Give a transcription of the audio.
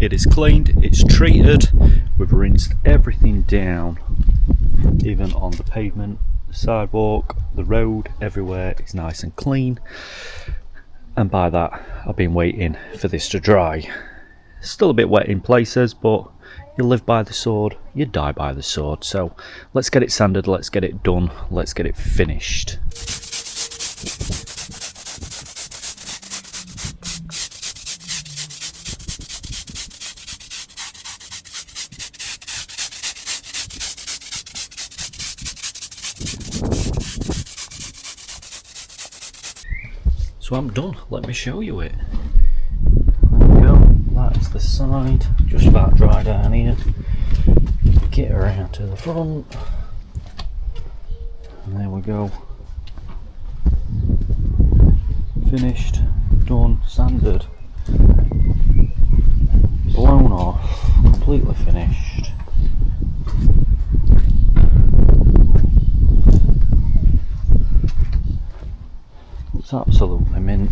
It is cleaned, it's treated, we've rinsed everything down, even on the pavement, the sidewalk, the road, everywhere is nice and clean. And by that, I've been waiting for this to dry. Still a bit wet in places, but you live by the sword, you die by the sword. So let's get it sanded, let's get it done, let's get it finished. So I'm done, let me show you it. There we go, that's the side, just about dry down here. Get around to the front, and there we go. Finished, done, sanded, blown off, completely finished. It's absolutely mint.